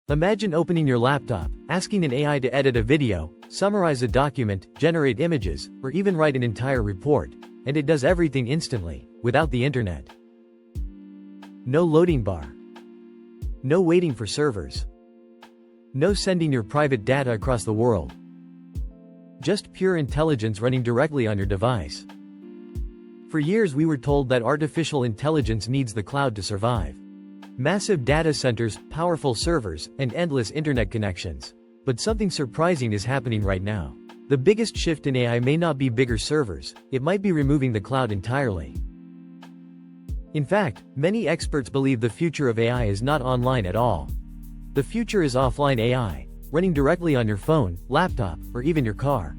Imagine opening your laptop, asking an AI to edit a video, summarize a document, generate images, or even write an entire report, and it does everything instantly, without the internet. No loading bar. No waiting for servers. No sending your private data across the world. Just pure intelligence running directly on your device. For years we were told that artificial intelligence needs the cloud to survive. Massive data centers, powerful servers, and endless internet connections. But something surprising is happening right now. The biggest shift in AI may not be bigger servers, it might be removing the cloud entirely. In fact, many experts believe the future of AI is not online at all. The future is offline AI, running directly on your phone, laptop, or even your car.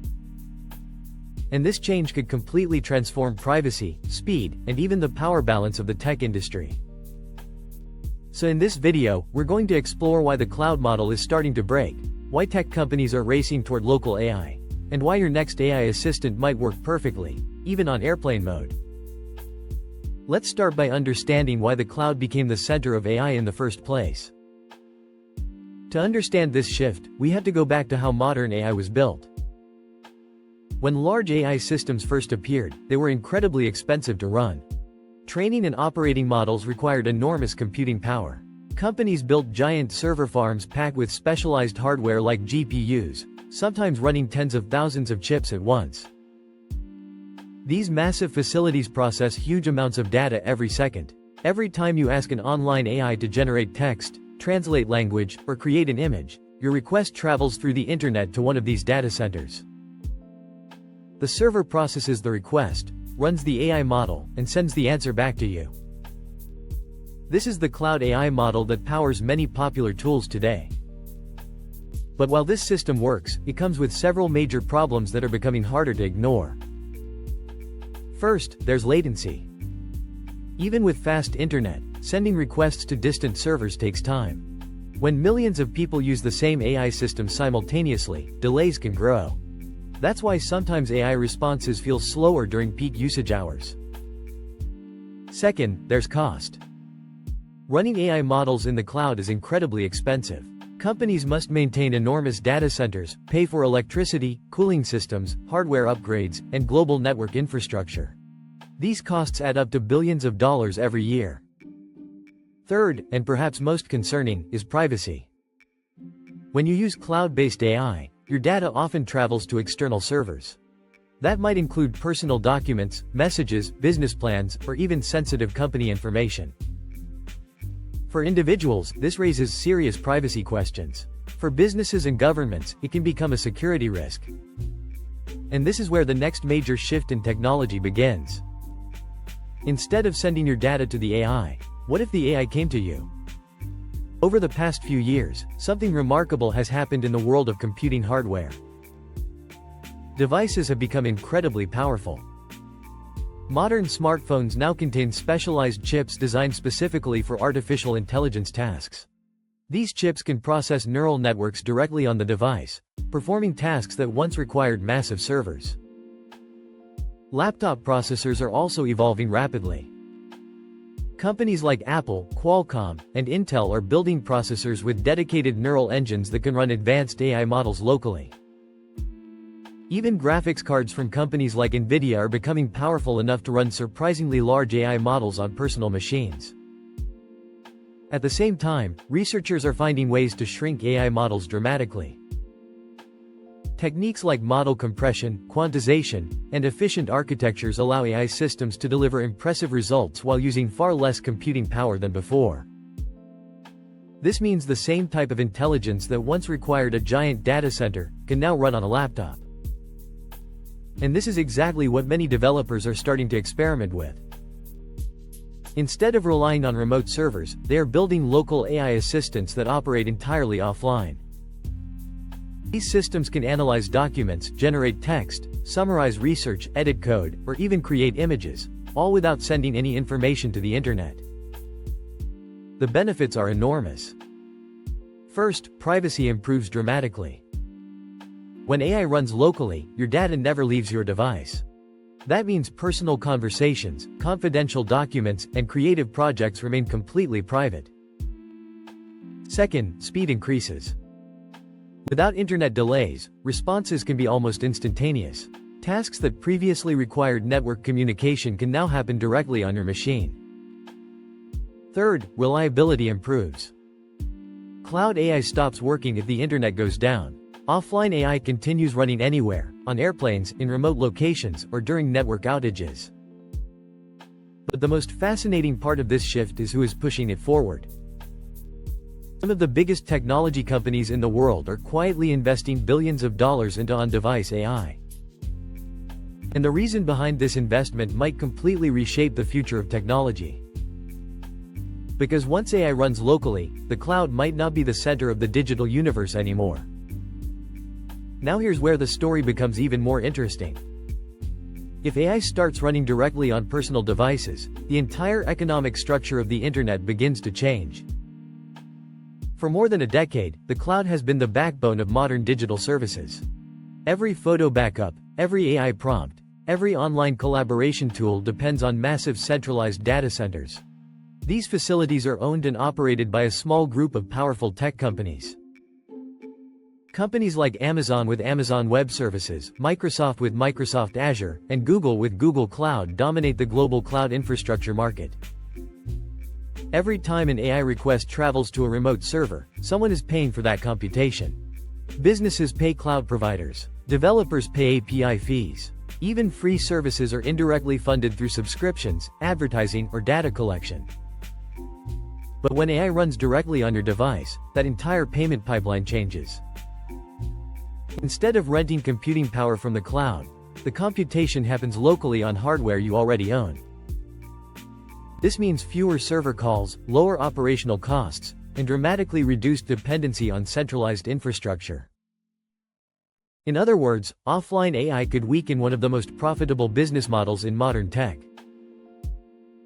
And this change could completely transform privacy, speed, and even the power balance of the tech industry. So in this video, we're going to explore why the cloud model is starting to break, why tech companies are racing toward local AI, and why your next AI assistant might work perfectly, even on airplane mode. Let's start by understanding why the cloud became the center of AI in the first place. To understand this shift, we have to go back to how modern AI was built. When large AI systems first appeared, they were incredibly expensive to run. Training and operating models required enormous computing power. Companies built giant server farms packed with specialized hardware like GPUs, sometimes running tens of thousands of chips at once. These massive facilities process huge amounts of data every second. Every time you ask an online AI to generate text, translate language, or create an image, your request travels through the internet to one of these data centers. The server processes the request, runs the AI model, and sends the answer back to you. This is the cloud AI model that powers many popular tools today. But while this system works, it comes with several major problems that are becoming harder to ignore. First, there's latency. Even with fast internet, sending requests to distant servers takes time. When millions of people use the same AI system simultaneously, delays can grow. That's why sometimes AI responses feel slower during peak usage hours. Second, there's cost. Running AI models in the cloud is incredibly expensive. Companies must maintain enormous data centers, pay for electricity, cooling systems, hardware upgrades, and global network infrastructure. These costs add up to billions of dollars every year. Third, and perhaps most concerning, is privacy. When you use cloud-based AI, your data often travels to external servers. That might include personal documents, messages, business plans, or even sensitive company information. For individuals, this raises serious privacy questions. For businesses and governments, it can become a security risk. And this is where the next major shift in technology begins. Instead of sending your data to the AI, what if the AI came to you? Over the past few years, something remarkable has happened in the world of computing hardware. Devices have become incredibly powerful. Modern smartphones now contain specialized chips designed specifically for artificial intelligence tasks. These chips can process neural networks directly on the device, performing tasks that once required massive servers. Laptop processors are also evolving rapidly. Companies like Apple, Qualcomm, and Intel are building processors with dedicated neural engines that can run advanced AI models locally. Even graphics cards from companies like NVIDIA are becoming powerful enough to run surprisingly large AI models on personal machines. At the same time, researchers are finding ways to shrink AI models dramatically. Techniques like model compression, quantization, and efficient architectures allow AI systems to deliver impressive results while using far less computing power than before. This means the same type of intelligence that once required a giant data center can now run on a laptop. And this is exactly what many developers are starting to experiment with. Instead of relying on remote servers, they are building local AI assistants that operate entirely offline. These systems can analyze documents, generate text, summarize research, edit code, or even create images, all without sending any information to the internet. The benefits are enormous. First, privacy improves dramatically. When AI runs locally, your data never leaves your device. That means personal conversations, confidential documents, and creative projects remain completely private. Second, speed increases. Without internet delays, responses can be almost instantaneous. Tasks that previously required network communication can now happen directly on your machine. Third, reliability improves. Cloud AI stops working if the internet goes down. Offline AI continues running anywhere, on airplanes, in remote locations, or during network outages. But the most fascinating part of this shift is who is pushing it forward. Some of the biggest technology companies in the world are quietly investing billions of dollars into on-device AI. And the reason behind this investment might completely reshape the future of technology. Because once AI runs locally, the cloud might not be the center of the digital universe anymore. Now here's where the story becomes even more interesting. If AI starts running directly on personal devices, the entire economic structure of the internet begins to change. For more than a decade, the cloud has been the backbone of modern digital services. Every photo backup, every AI prompt, every online collaboration tool depends on massive centralized data centers. These facilities are owned and operated by a small group of powerful tech companies. Companies like Amazon with Amazon Web Services, Microsoft with Microsoft Azure, and Google with Google Cloud dominate the global cloud infrastructure market. Every time an AI request travels to a remote server, someone is paying for that computation. Businesses pay cloud providers. Developers pay API fees. Even free services are indirectly funded through subscriptions, advertising, or data collection. But when AI runs directly on your device, that entire payment pipeline changes. Instead of renting computing power from the cloud, the computation happens locally on hardware you already own. This means fewer server calls, lower operational costs, and dramatically reduced dependency on centralized infrastructure. In other words, offline AI could weaken one of the most profitable business models in modern tech.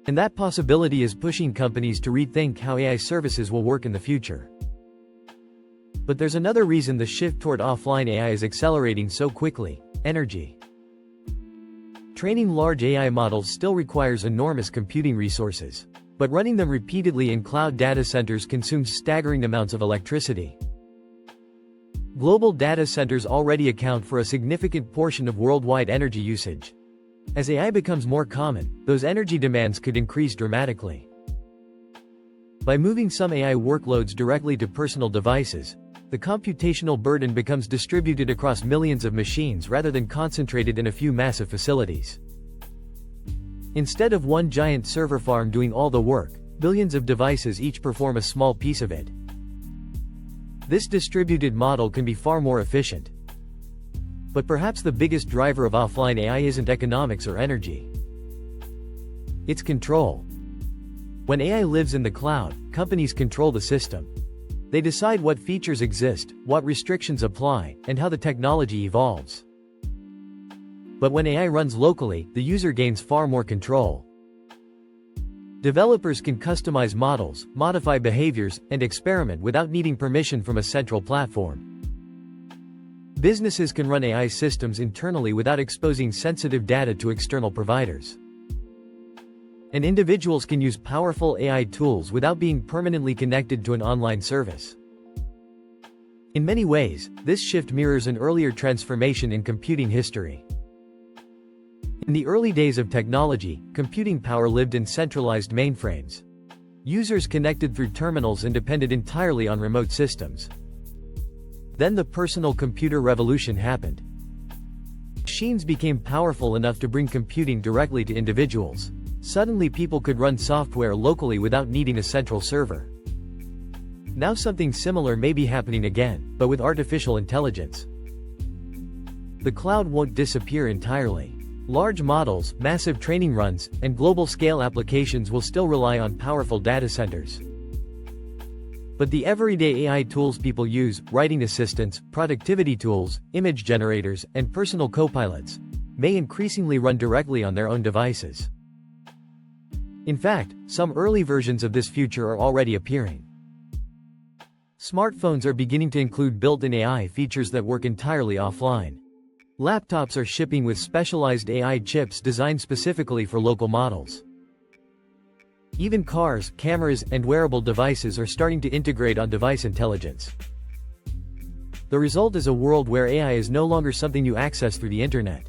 And that possibility is pushing companies to rethink how AI services will work in the future. But there's another reason the shift toward offline AI is accelerating so quickly: energy. Training large AI models still requires enormous computing resources. But running them repeatedly in cloud data centers consumes staggering amounts of electricity. Global data centers already account for a significant portion of worldwide energy usage. As AI becomes more common, those energy demands could increase dramatically. By moving some AI workloads directly to personal devices, the computational burden becomes distributed across millions of machines rather than concentrated in a few massive facilities. Instead of one giant server farm doing all the work, billions of devices each perform a small piece of it. This distributed model can be far more efficient. But perhaps the biggest driver of offline AI isn't economics or energy. It's control. When AI lives in the cloud, companies control the system. They decide what features exist, what restrictions apply, and how the technology evolves. But when AI runs locally, the user gains far more control. Developers can customize models, modify behaviors, and experiment without needing permission from a central platform. Businesses can run AI systems internally without exposing sensitive data to external providers. And individuals can use powerful AI tools without being permanently connected to an online service. In many ways, this shift mirrors an earlier transformation in computing history. In the early days of technology, computing power lived in centralized mainframes. Users connected through terminals and depended entirely on remote systems. Then the personal computer revolution happened. Machines became powerful enough to bring computing directly to individuals. Suddenly people could run software locally without needing a central server. Now something similar may be happening again, but with artificial intelligence. The cloud won't disappear entirely. Large models, massive training runs, and global-scale applications will still rely on powerful data centers. But the everyday AI tools people use, writing assistants, productivity tools, image generators, and personal co-pilots, may increasingly run directly on their own devices. In fact, some early versions of this future are already appearing. Smartphones are beginning to include built-in AI features that work entirely offline. Laptops are shipping with specialized AI chips designed specifically for local models. Even cars, cameras, and wearable devices are starting to integrate on-device intelligence. The result is a world where AI is no longer something you access through the internet.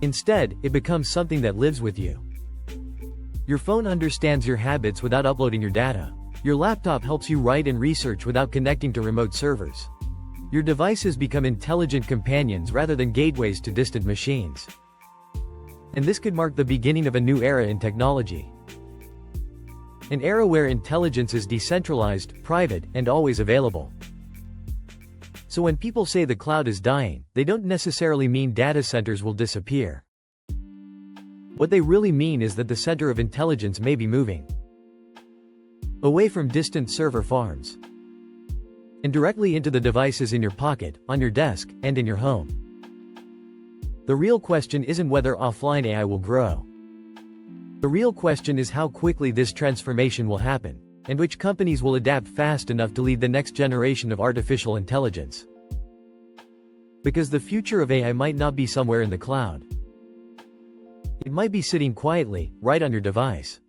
Instead, it becomes something that lives with you. Your phone understands your habits without uploading your data. Your laptop helps you write and research without connecting to remote servers. Your devices become intelligent companions rather than gateways to distant machines. And this could mark the beginning of a new era in technology. An era where intelligence is decentralized, private, and always available. So when people say the cloud is dying, they don't necessarily mean data centers will disappear. What they really mean is that the center of intelligence may be moving away from distant server farms and directly into the devices in your pocket, on your desk, and in your home. The real question isn't whether offline AI will grow. The real question is how quickly this transformation will happen, and which companies will adapt fast enough to lead the next generation of artificial intelligence. Because the future of AI might not be somewhere in the cloud. It might be sitting quietly, right on your device.